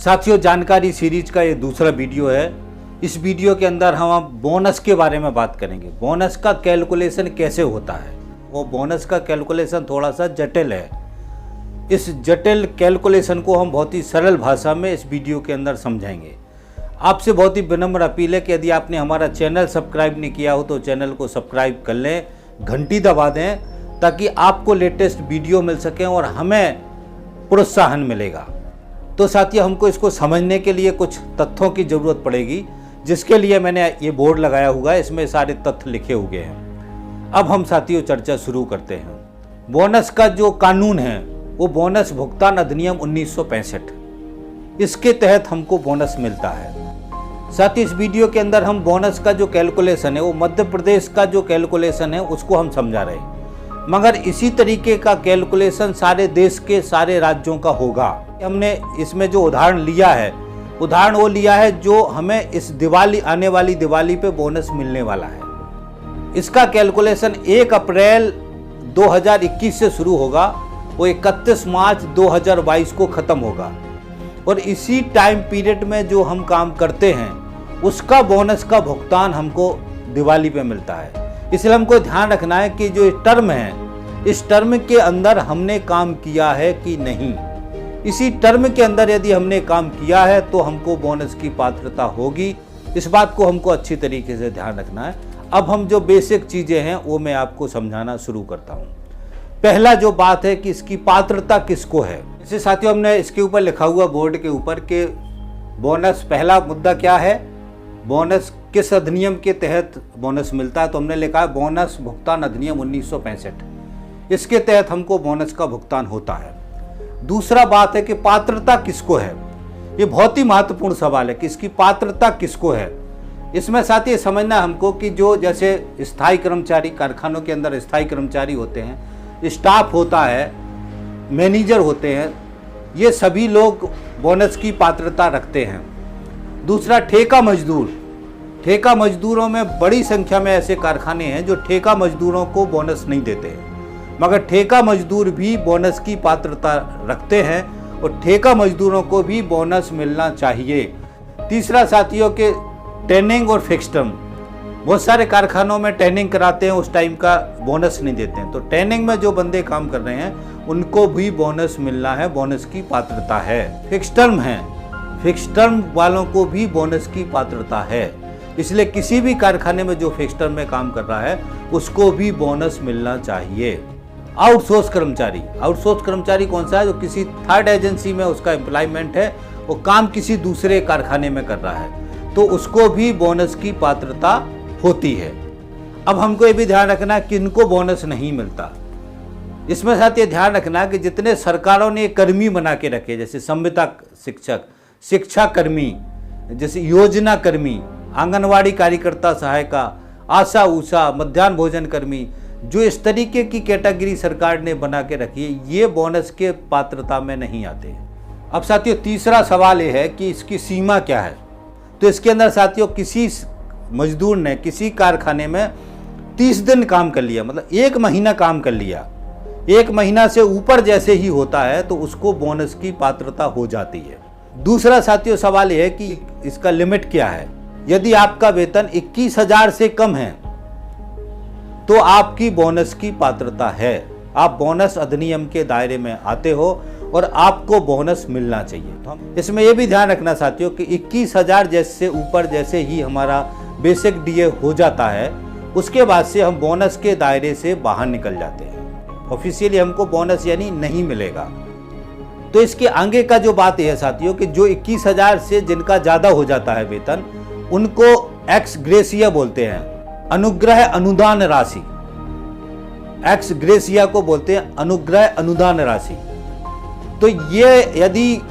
साथियों, जानकारी सीरीज का ये दूसरा वीडियो है। इस वीडियो के अंदर हम बोनस के बारे में बात करेंगे। बोनस का कैलकुलेशन कैसे होता है। वो बोनस का कैलकुलेशन थोड़ा सा जटिल है। इस जटिल कैलकुलेशन को हम बहुत ही सरल भाषा में इस वीडियो के अंदर समझाएंगे। आपसे बहुत ही विनम्र अपील है कि यदि आपने हमारा चैनल सब्सक्राइब नहीं किया हो तो चैनल को सब्सक्राइब कर लें, घंटी दबा दें, ताकि आपको लेटेस्ट वीडियो मिल सके और हमें प्रोत्साहन मिलेगा। तो साथियों, हमको इसको समझने के लिए कुछ तथ्यों की ज़रूरत पड़ेगी, जिसके लिए मैंने ये बोर्ड लगाया हुआ है। इसमें सारे तथ्य लिखे हुए हैं। अब हम साथियों चर्चा शुरू करते हैं। बोनस का जो कानून है वो बोनस भुगतान अधिनियम 1965, इसके तहत हमको बोनस मिलता है। साथ ही इस वीडियो के अंदर हम बोनस का जो कैलकुलेशन है वो मध्य प्रदेश का जो कैलकुलेशन है उसको हम समझा रहे हैं, मगर इसी तरीके का कैलकुलेशन सारे देश के सारे राज्यों का होगा। हमने इसमें जो उदाहरण लिया है, उदाहरण वो लिया है जो हमें इस दिवाली, आने वाली दिवाली पे बोनस मिलने वाला है। इसका कैलकुलेशन 1 अप्रैल 2021 से शुरू होगा, वो 31 मार्च 2022 को ख़त्म होगा। और इसी टाइम पीरियड में जो हम काम करते हैं उसका बोनस का भुगतान हमको दिवाली पे मिलता है। इसलिए हमको ध्यान रखना है कि जो टर्म है, इस टर्म के अंदर हमने काम किया है कि नहीं। इसी टर्म के अंदर यदि हमने काम किया है तो हमको बोनस की पात्रता होगी। इस बात को हमको अच्छी तरीके से ध्यान रखना है। अब हम जो बेसिक चीज़ें हैं वो मैं आपको समझाना शुरू करता हूँ। पहला जो बात है कि इसकी पात्रता किसको है। इसे साथियों, हमने इसके ऊपर लिखा हुआ बोर्ड के ऊपर कि बोनस, पहला मुद्दा क्या है, बोनस किस अधिनियम के तहत बोनस मिलता है। तो हमने लिखा है बोनस भुगतान अधिनियम 1965, इसके तहत हमको बोनस का भुगतान होता है। दूसरा बात है कि पात्रता किसको है। ये बहुत ही महत्वपूर्ण सवाल है कि इसकी पात्रता किसको है। इसमें साथ ही समझना हमको कि जो जैसे स्थायी कर्मचारी, कारखानों के अंदर स्थायी कर्मचारी होते हैं, स्टाफ होता है, मैनेजर होते हैं, ये सभी लोग बोनस की पात्रता रखते हैं। दूसरा, ठेका मजदूर। ठेका मजदूरों में बड़ी संख्या में ऐसे कारखाने हैं जो ठेका मजदूरों को बोनस नहीं देते हैं, मगर ठेका मजदूर भी बोनस की पात्रता रखते हैं और ठेका मजदूरों को भी बोनस मिलना चाहिए। तीसरा साथियों के ट्रेनिंग और फिक्स टर्म। बहुत सारे कारखानों में ट्रेनिंग कराते हैं, उस टाइम का बोनस नहीं देते हैं। तो ट्रेनिंग में जो बंदे काम कर रहे हैं उनको भी बोनस मिलना है, बोनस की पात्रता है। फिक्स टर्म है, फिक्स टर्म वालों को भी बोनस की पात्रता है। इसलिए किसी भी कारखाने में जो फिक्स टर्म में काम कर रहा है उसको भी बोनस मिलना चाहिए। आउटसोर्स कर्मचारी। आउटसोर्स कर्मचारी कौन सा है? जो किसी थर्ड एजेंसी में उसका एम्प्लॉयमेंट है, वो काम किसी दूसरे कारखाने में कर रहा है, तो उसको भी बोनस की पात्रता होती है। अब हमको ये भी ध्यान रखना है कि इनको बोनस नहीं मिलता। इसमें साथ ये ध्यान रखना कि जितने सरकारों ने कर्मी बना के रखे, जैसे संविदा शिक्षक, शिक्षा कर्मी, जैसे योजना कर्मी, आंगनवाड़ी कार्यकर्ता सहायिका, आशा ऊषा, मध्याह्न भोजन कर्मी, जो इस तरीके की कैटेगरी सरकार ने बना के रखी है, ये बोनस के पात्रता में नहीं आते। अब साथियों, तीसरा सवाल ये है कि इसकी सीमा क्या है। तो इसके अंदर साथियों, किसी मजदूर ने किसी कारखाने में 30 दिन काम कर लिया, मतलब 1 महीना काम कर लिया, 1 महीना से ऊपर जैसे ही होता है तो उसको बोनस की पात्रता हो जाती है। दूसरा साथियों सवाल यह है कि इसका लिमिट क्या है। यदि आपका वेतन 21,000 से कम है तो आपकी बोनस की पात्रता है। आप बोनस अधिनियम के दायरे में आते हो और आपको बोनस मिलना चाहिए। तो इसमें यह भी ध्यान रखना साथियों कि 21,000 जैसे ऊपर जैसे ही हमारा बेसिक डीए हो जाता है, उसके बाद से हम बोनस के दायरे से बाहर निकल जाते हैं। ऑफिशियली हमको बोनस यानी नहीं मिलेगा। तो इसके आगे का जो बात है साथियों कि जो 21,000 से जिनका ज़्यादा हो जाता है वेतन, उनको एक्स ग्रेसिया बोलते हैं, अनुग्रह अनुदान राशि। एक्स ग्रेसिया को बोलते हैं अनुग्रह अनुदान राशि। तो ये यदि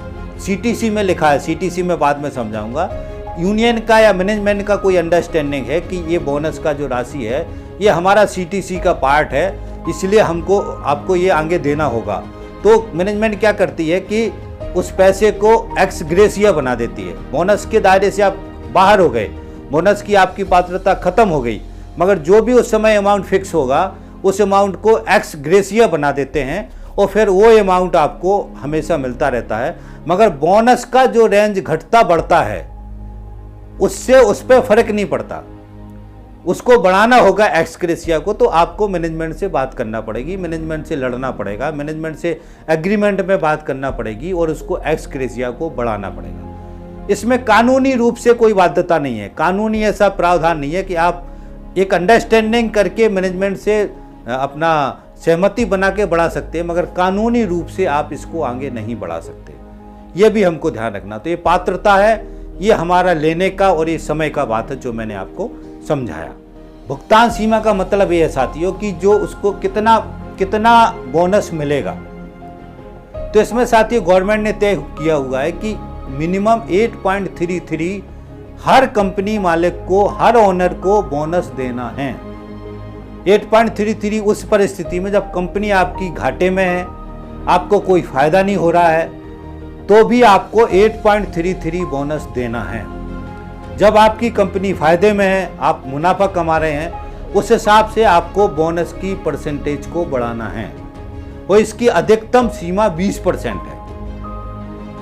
सीटीसी में लिखा है, सीटीसी में बाद में समझाऊंगा, यूनियन का या मैनेजमेंट का कोई अंडरस्टैंडिंग है कि ये बोनस का जो राशि है ये हमारा सीटीसी का पार्ट है, इसलिए आपको ये आगे देना होगा। तो मैनेजमेंट क्या करती है कि उस पैसे को एक्स ग्रेसिया बना देती है। बोनस के दायरे से आप बाहर हो गए, बोनस की आपकी पात्रता खत्म हो गई, मगर जो भी उस समय अमाउंट फिक्स होगा उस अमाउंट को एक्स ग्रेसिया बना देते हैं और फिर वो अमाउंट आपको हमेशा मिलता रहता है। मगर बोनस का जो रेंज घटता बढ़ता है उससे उस पर फर्क नहीं पड़ता, उसको बढ़ाना होगा एक्सक्रेसिया को, तो आपको मैनेजमेंट से बात करना पड़ेगी, मैनेजमेंट से लड़ना पड़ेगा, मैनेजमेंट से एग्रीमेंट में बात करना पड़ेगी और उसको एक्सक्रेसिया को बढ़ाना पड़ेगा। इसमें कानूनी रूप से कोई बाध्यता नहीं है, कानूनी ऐसा प्रावधान नहीं है कि आप एक अंडरस्टैंडिंग करके मैनेजमेंट से अपना सहमति बना के बढ़ा सकते हैं, मगर कानूनी रूप से आप इसको आगे नहीं बढ़ा सकते। ये भी हमको ध्यान रखना। तो ये पात्रता है, ये हमारा लेने का और ये समय का बात है जो मैंने आपको समझाया। भुगतान सीमा का मतलब ये है साथियों कि जो उसको कितना कितना बोनस मिलेगा। तो इसमें साथियों गवर्नमेंट ने तय किया हुआ है कि मिनिमम 8.33 हर कंपनी मालिक को, हर ओनर को बोनस देना है। 8.33 उस परिस्थिति में जब कंपनी आपकी घाटे में है, आपको कोई फायदा नहीं हो रहा है, तो भी आपको 8.33 बोनस देना है। जब आपकी कंपनी फायदे में है, आप मुनाफा कमा रहे हैं, उस हिसाब से आपको बोनस की परसेंटेज को बढ़ाना है और इसकी अधिकतम सीमा 20% है।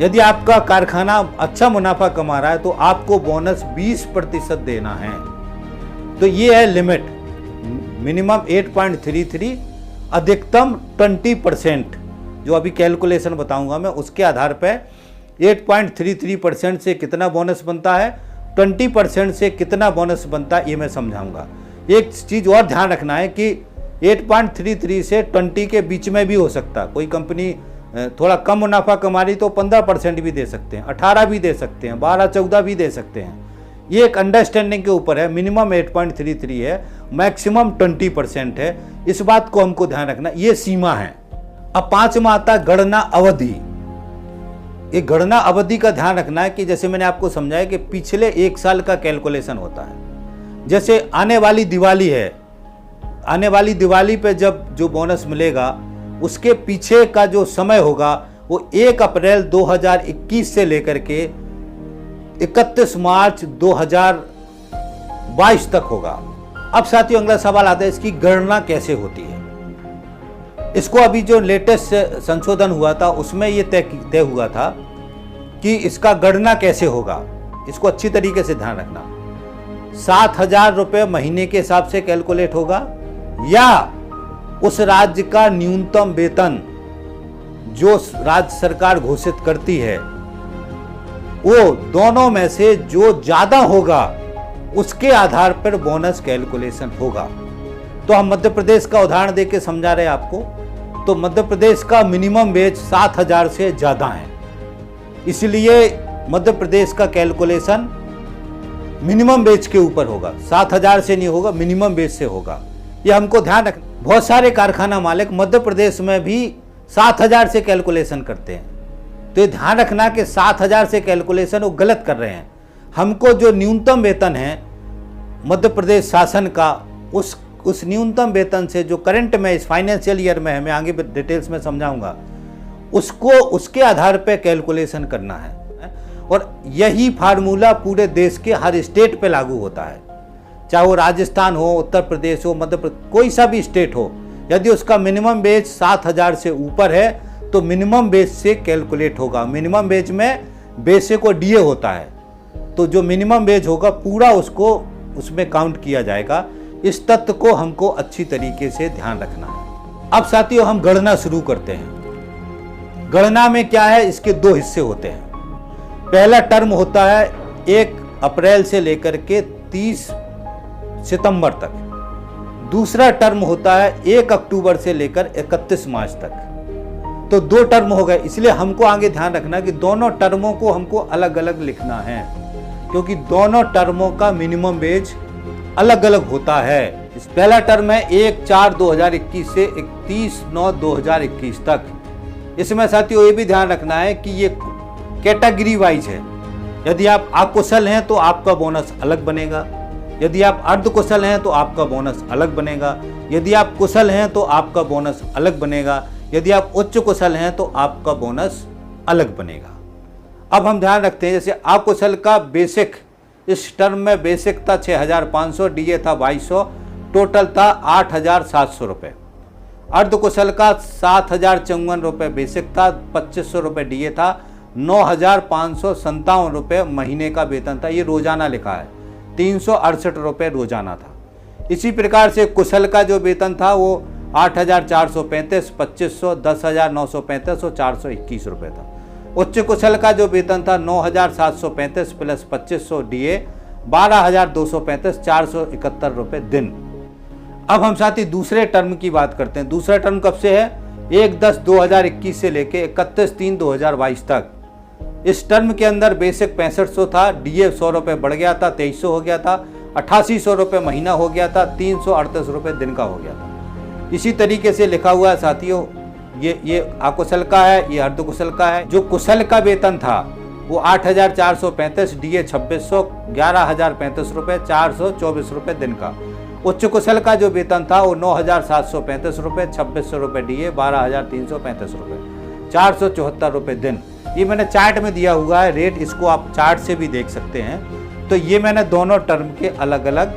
यदि आपका कारखाना अच्छा मुनाफा कमा रहा है तो आपको बोनस 20% देना है। तो ये है लिमिट, मिनिमम 8.33, अधिकतम 20%। जो अभी कैलकुलेशन बताऊंगा मैं, उसके आधार पर 8.33% से कितना बोनस बनता है, 20% से कितना बोनस बनता है, ये मैं समझाऊंगा। एक चीज़ और ध्यान रखना है कि 8.33 से 20 के बीच में भी हो सकता है। कोई कंपनी थोड़ा कम मुनाफा कमा रही तो 15% भी दे सकते हैं, 18 भी दे सकते हैं, 12-14 भी दे सकते हैं। ये एक अंडरस्टैंडिंग के ऊपर है। मिनिमम 8.33 है, मैक्सिमम 20% है। इस बात को हमको ध्यान रखना, ये सीमा है। अब 5वां आता है गणना अवधि। एक गणना अवधि का ध्यान रखना है कि जैसे मैंने आपको समझाया कि पिछले 1 साल का कैलकुलेशन होता है। जैसे आने वाली दिवाली है, आने वाली दिवाली पे जब जो बोनस मिलेगा उसके पीछे का जो समय होगा वो 1 अप्रैल 2021 से लेकर के 31 मार्च 2022 तक होगा। अब साथियों अगला सवाल आता है, इसकी गणना कैसे होती है। इसको अभी जो लेटेस्ट संशोधन हुआ था उसमें ये तय हुआ था कि इसका गणना कैसे होगा। इसको अच्छी तरीके से ध्यान रखना। 7,000 रुपये महीने के हिसाब से कैलकुलेट होगा या उस राज्य का न्यूनतम वेतन जो राज्य सरकार घोषित करती है, वो दोनों में से जो ज्यादा होगा उसके आधार पर बोनस कैलकुलेशन होगा। तो हम मध्य प्रदेश का उदाहरण देके समझा रहे हैं आपको। तो मध्य प्रदेश का मिनिमम वेज 7,000 से ज्यादा है, इसलिए मध्य प्रदेश का कैलकुलेशन मिनिमम वेज के ऊपर होगा, 7,000 से नहीं होगा, मिनिमम वेज से होगा। ये हमको ध्यान रखना। बहुत सारे कारखाना मालिक मध्य प्रदेश में भी 7,000 से कैलकुलेशन करते हैं, तो ये ध्यान रखना कि 7,000 से कैलकुलेशन वो गलत कर रहे हैं। हमको जो न्यूनतम वेतन है मध्य प्रदेश शासन का, उस न्यूनतम वेतन से जो करंट में इस फाइनेंशियल ईयर में है, मैं आगे डिटेल्स में समझाऊंगा, उसको उसके आधार पर कैलकुलेशन करना है। और यही फार्मूला पूरे देश के हर स्टेट पे लागू होता है, चाहे वो राजस्थान हो, उत्तर प्रदेश हो, मध्य प्रदेश, कोई सा भी स्टेट हो। यदि उसका मिनिमम वेज 7,000 से ऊपर है तो मिनिमम वेज से कैलकुलेट होगा। मिनिमम वेज में बेसिक और डीए होता है, तो जो मिनिमम वेज होगा पूरा उसको उसमें काउंट किया जाएगा। इस तथ्य को हमको अच्छी तरीके से ध्यान रखना है। अब साथियों हम गणना शुरू करते हैं। गणना में क्या है, इसके 2 हिस्से होते हैं। पहला टर्म होता है 1 अप्रैल से लेकर के 30 सितंबर तक। दूसरा टर्म होता है 1 अक्टूबर से लेकर 31 मार्च तक। तो 2 टर्म हो गए, इसलिए हमको आगे ध्यान रखना कि दोनों टर्मों को हमको अलग अलग लिखना है, क्योंकि दोनों टर्मों का मिनिमम वेज अलग अलग होता है। इस पहला टर्म है 1/4/2021 से 31/9/2021 तक। इसमें साथियों ये भी ध्यान रखना है कि ये कैटेगरी वाइज है। यदि आप अकुशल हैं तो आपका बोनस अलग बनेगा, यदि आप अर्धकुशल हैं तो आपका बोनस अलग बनेगा, यदि आप कुशल हैं तो आपका बोनस अलग बनेगा, यदि आप उच्च कुशल हैं तो आपका बोनस अलग बनेगा। अब हम ध्यान रखते हैं, जैसे अकुशल का बेसिक, इस टर्म में बेसिक था 6,500, डीए था 2,200, टोटल था 8,700 रुपये। अर्धकुशल का 7,054 रुपये बेसिक था, 2500 रुपये डीए था, 9,557 रुपये महीने का वेतन था। ये रोजाना लिखा है, 368 रुपये रोजाना था। इसी प्रकार से कुशल का जो वेतन था वो 8,435, 2500, 10,935 और 421 रुपये था। उच्च कुशल का जो वेतन था 9,735 प्लस 2500 डीए 12,235, 471 रुपये दिन। अब हम साथी दूसरे टर्म की बात करते हैं। दूसरा टर्म कब से है? 1/10/2021 से लेके 31/3/2022 तक। इस टर्म के अंदर बेसिक 6500 था, डीए 100 रुपये बढ़ गया था, 2300 हो गया था, 8800 रुपये महीना हो गया था, 338 रुपये दिन का हो गया था। इसी तरीके से लिखा हुआ है साथियों, ये अकुशल का है, ये अर्धकुशल का है। जो कुशल का वेतन था वो 8,435, डीए 2600, 11,035 रुपये, 424 रुपये दिन का। उच्च कुशल का जो वेतन था वो 9,735 रुपये, 2600 रुपये डीए, 12,335 रुपये, 474 रुपये दिन। ये मैंने चार्ट में दिया हुआ है रेट, इसको आप चार्ट से भी देख सकते हैं। तो ये मैंने दोनों टर्म के अलग अलग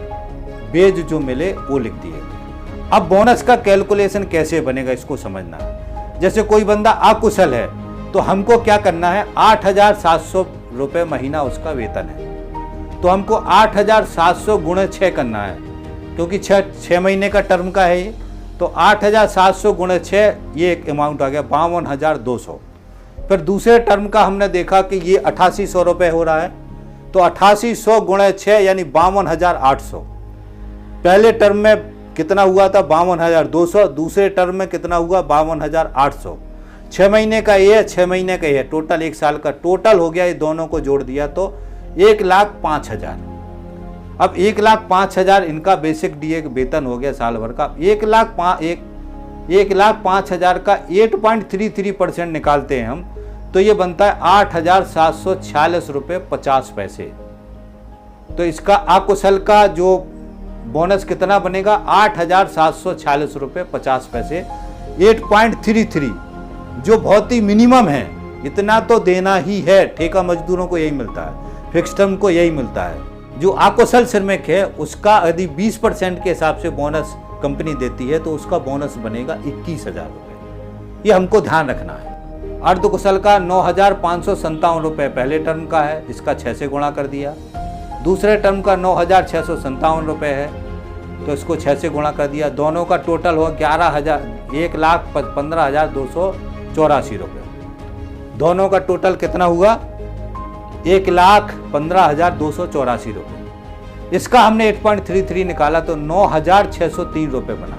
बेज जो मिले वो लिख दिए। अब बोनस का कैलकुलेशन कैसे बनेगा इसको समझना है। जैसे कोई बंदा अकुशल है तो हमको क्या करना है, 8,700 रुपये महीना उसका वेतन है, तो हमको 8,700 गुणे 6 करना है, क्योंकि 6 महीने का टर्म का है ये। तो 8,700 गुणे 6 ये एक अमाउंट आ गया 52,200। फिर दूसरे टर्म का हमने देखा कि ये 8,800 रुपये हो रहा है, तो 8,800 गुणे 6 यानी 52,800। पहले टर्म में कितना हुआ था? 52,200। दूसरे टर्म में कितना हुआ? 52,800। 6 महीने का ये है, 6 महीने का ये, टोटल 1 साल का टोटल हो गया। ये दोनों को जोड़ दिया तो 1,05,000। अब 1,05,000 इनका बेसिक डीए वेतन हो गया साल भर का। 1,05,000 का 8.33% निकालते हैं हम, तो ये बनता है 8,746 रुपये 50 पैसे। तो इसका अकुशल का जो बोनस कितना बनेगा? 8,746 रुपये 50 पैसे। 8.33 जो बहुत ही मिनिमम है, इतना तो देना ही है। ठेका मजदूरों को यही मिलता है, फिक्स टर्म को यही मिलता है। जो अकुशल श्रमिक है उसका यदि 20% के हिसाब से बोनस कंपनी देती है तो उसका बोनस बनेगा 21,000 रुपये। ये हमको ध्यान रखना है। अर्धकुशल का 9,557 रुपये पहले टर्म का है, इसका 6 से गुणा कर दिया। दूसरे टर्म का 9,657 रुपये है, तो इसको 6 से गुणा कर दिया। दोनों का टोटल हुआ 1,15,284 रुपये। दोनों का टोटल कितना हुआ? 1,15,284 रुपये। इसका हमने 8.33 निकाला तो 9,603 रुपये बना।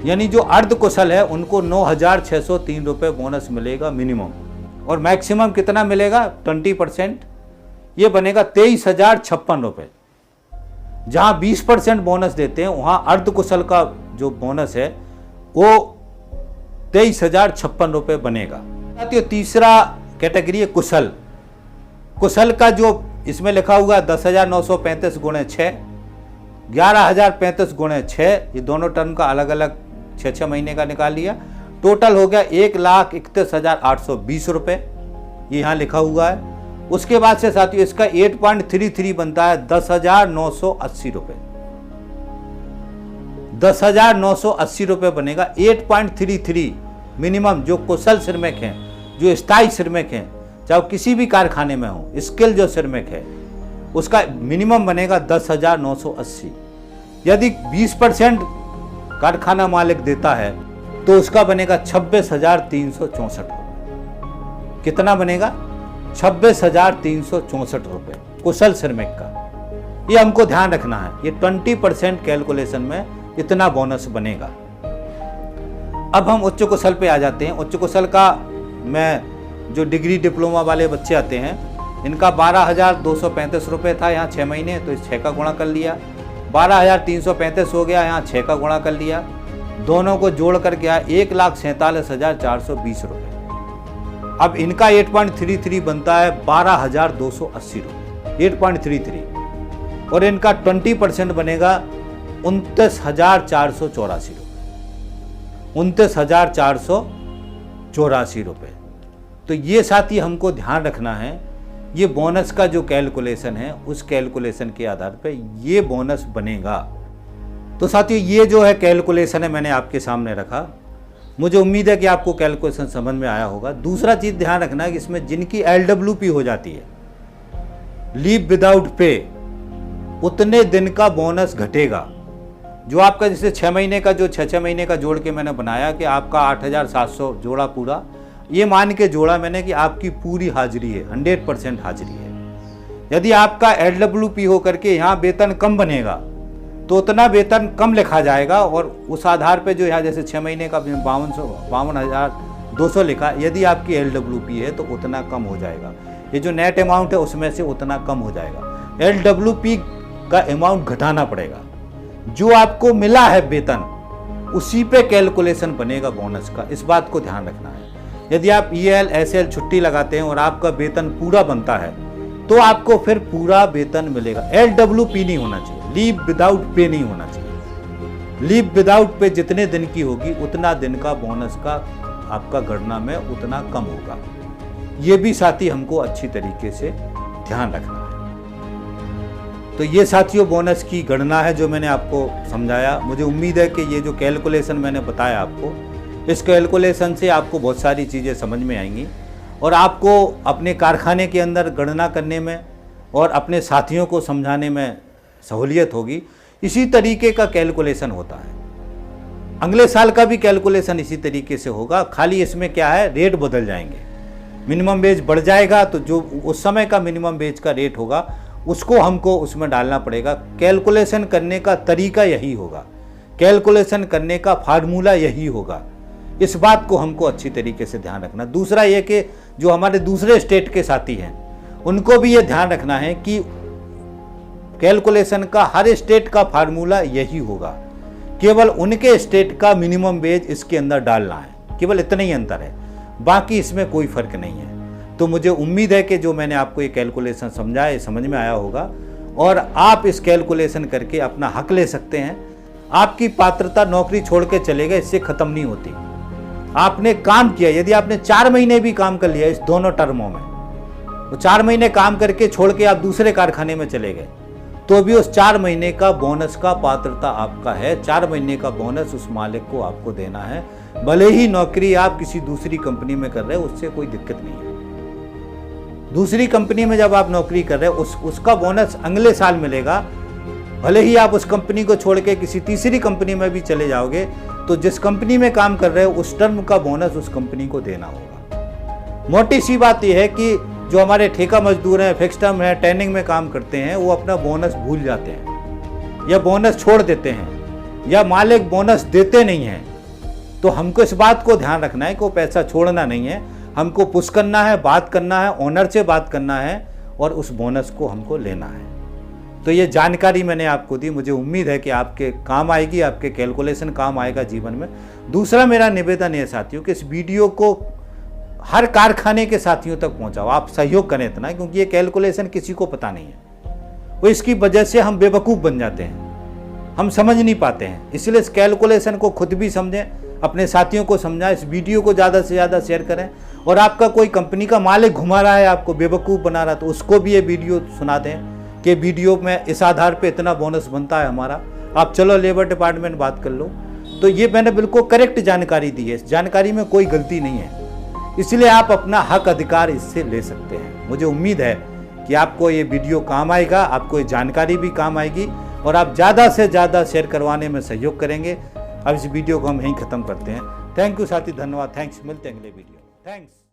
यानी जो अर्धकुशल है उनको 9,603 रुपये बोनस मिलेगा मिनिमम, और मैक्सिमम कितना मिलेगा? 20%। ये बनेगा 23,056 रुपये। जहां 20% बोनस देते हैं वहां अर्धकुशल का जो बोनस है वो 23,056 रुपये बनेगा। तीसरा कैटेगरी है कुशल। कुशल का जो इसमें लिखा हुआ 10,935 गुणे 6, 11,035 गुणे 6, ये दोनों टर्म का अलग अलग 6 महीने का निकाल लिया। टोटल हो गया 1,31,820 रुपये, ये यहाँ लिखा हुआ है। उसके बाद से साथियों इसका 8.33 बनता है 10,980 रुपये। 10,980 रुपये बनेगा। 8.33 मिनिमम जो कुशल श्रमिक हैं, जो स्थायी श्रमिक हैं, चाहे किसी भी कारखाने में हो, स्किल जो श्रमिक है उसका मिनिमम बनेगा 10,980। यदि 20% कारखाना मालिक देता है तो उसका बनेगा 26,364 रुपये। कितना बनेगा? 26,364 रुपये कुशल श्रमिक का। ये हमको ध्यान रखना है। ये 20% कैलकुलेशन में इतना बोनस बनेगा। अब हम उच्च कुशल पे आ जाते हैं। उच्च कुशल का मैं जो डिग्री डिप्लोमा वाले बच्चे आते हैं इनका 12,235 रुपये था यहाँ 6 महीने, तो इस 6 का गुणा कर लिया। 12,335 हो गया, यहाँ 6 का गुणा कर लिया। दोनों को जोड़ कर गया 1,47,420 रुपये। अब इनका 8.33 बनता है 12,280 रुपये। 8.33 और इनका 20% बनेगा 29,484 रुपये। 29,484 रुपये। तो ये साथी हमको ध्यान रखना है, ये बोनस का जो कैलकुलेशन है उस कैलकुलेशन के आधार पे ये बोनस बनेगा। तो साथियों ये जो है कैलकुलेशन है मैंने आपके सामने रखा। मुझे उम्मीद है कि आपको कैलकुलेशन समझ में आया होगा। दूसरा चीज़ ध्यान रखना है कि इसमें जिनकी LWP हो जाती है, लीव विदाउट पे, उतने दिन का बोनस घटेगा। जो आपका जैसे 6 महीने का जो 6 महीने का जोड़ के मैंने बनाया कि आपका 8,700 जोड़ा पूरा, ये मान के जोड़ा मैंने कि आपकी पूरी हाजिरी है, 100% हाजिरी है। यदि आपका LWP हो करके यहाँ वेतन कम बनेगा तो उतना वेतन कम लिखा जाएगा और उस आधार पे जो यहाँ जैसे 6 महीने का 52,200 लिखा, यदि आपकी LWP है तो उतना कम हो जाएगा। ये जो नेट अमाउंट है उसमें से उतना कम हो जाएगा। LWP का अमाउंट घटाना पड़ेगा। जो आपको मिला है वेतन उसी पे कैलकुलेशन बनेगा बोनस का, इस बात को ध्यान रखना है। यदि आप EL SL छुट्टी लगाते हैं और आपका वेतन पूरा बनता है तो आपको फिर पूरा वेतन मिलेगा। LWP नहीं होना चाहिए, लीव विदाउट पे नहीं होना चाहिए। लीव विदाउट पे जितने दिन की होगी उतना दिन का बोनस का आपका गणना में उतना कम होगा। ये भी साथी हमको अच्छी तरीके से ध्यान रखना है। तो ये साथियों बोनस की गणना है जो मैंने आपको समझाया। मुझे उम्मीद है कि ये जो कैलकुलेशन मैंने बताया आपको, इस कैलकुलेशन से आपको बहुत सारी चीज़ें समझ में आएंगी और आपको अपने कारखाने के अंदर गणना करने में और अपने साथियों को समझाने में सहूलियत होगी। इसी तरीके का कैलकुलेशन होता है। अगले साल का भी कैलकुलेशन इसी तरीके से होगा, खाली इसमें क्या है, रेट बदल जाएंगे। मिनिमम वेज बढ़ जाएगा तो जो उस समय का मिनिमम वेज का रेट होगा उसको हमको उसमें डालना पड़ेगा। कैलकुलेशन करने का तरीका यही होगा, कैलकुलेशन करने का फार्मूला यही होगा। इस बात को हमको अच्छी तरीके से ध्यान रखना। दूसरा ये कि जो हमारे दूसरे स्टेट के साथी हैं उनको भी ये ध्यान रखना है कि कैलकुलेशन का हर स्टेट का फार्मूला यही होगा। केवल उनके स्टेट का मिनिमम वेज इसके अंदर डालना है, केवल इतना ही अंतर है, बाकी इसमें कोई फर्क नहीं है। तो मुझे उम्मीद है कि जो मैंने आपको ये कैलकुलेशन समझाया समझ में आया होगा और आप इस कैलकुलेशन करके अपना हक ले सकते हैं। आपकी पात्रता नौकरी छोड़ के चले गए इससे ख़त्म नहीं होती। आपने काम किया, यदि आपने 4 महीने भी काम कर लिया इस दोनों टर्मों में, तो 4 महीने काम करके छोड़ के आप दूसरे कारखाने में चले गए तो भी उस 4 महीने का बोनस का पात्रता आपका है। 4 महीने का बोनस उस मालिक को आपको देना है, भले ही नौकरी आप किसी दूसरी कंपनी में कर रहे हो, उससे कोई दिक्कत नहीं है। दूसरी कंपनी में जब आप नौकरी कर रहे हो उसका बोनस अगले साल मिलेगा। भले ही आप उस कंपनी को छोड़ के किसी तीसरी कंपनी में भी चले जाओगे तो जिस कंपनी में काम कर रहे हो उस टर्म का बोनस उस कंपनी को देना होगा। मोटी सी बात यह है कि जो हमारे ठेका मजदूर हैं, फिक्स टर्म है, ट्रेनिंग में काम करते हैं, वो अपना बोनस भूल जाते हैं या बोनस छोड़ देते हैं या मालिक बोनस देते नहीं हैं। तो हमको इस बात को ध्यान रखना है कि वो पैसा छोड़ना नहीं है, हमको पुश करना है, बात करना है, ओनर से बात करना है और उस बोनस को हमको लेना है। तो ये जानकारी मैंने आपको दी, मुझे उम्मीद है कि आपके काम आएगी, आपके कैलकुलेशन काम आएगा जीवन में। दूसरा मेरा निवेदन है साथियों कि इस वीडियो को हर कारखाने के साथियों तक पहुंचाओ। आप सहयोग करें इतना, क्योंकि ये कैलकुलेशन किसी को पता नहीं है। वो इसकी वजह से हम बेवकूफ़ बन जाते हैं, हम समझ नहीं पाते हैं। इसलिए इस कैलकुलेशन को खुद भी समझें, अपने साथियों को समझाएं, इस वीडियो को ज़्यादा से ज़्यादा शेयर करें। और आपका कोई कंपनी का मालिक घुमा रहा है, आपको बेवकूफ़ बना रहा है, तो उसको भी ये वीडियो सुना दें कि वीडियो में इस आधार पे इतना बोनस बनता है हमारा, आप चलो लेबर डिपार्टमेंट बात कर लो। तो ये मैंने बिल्कुल करेक्ट जानकारी दी है, इस जानकारी में कोई गलती नहीं है, इसलिए आप अपना हक अधिकार इससे ले सकते हैं। मुझे उम्मीद है कि आपको ये वीडियो काम आएगा, आपको ये जानकारी भी काम आएगी और आप ज़्यादा से ज़्यादा शेयर करवाने में सहयोग करेंगे। अब इस वीडियो को हम यहीं ख़त्म करते हैं। थैंक यू साथी, धन्यवाद, थैंक्स। मिलते हैं अगले वीडियो। थैंक्स।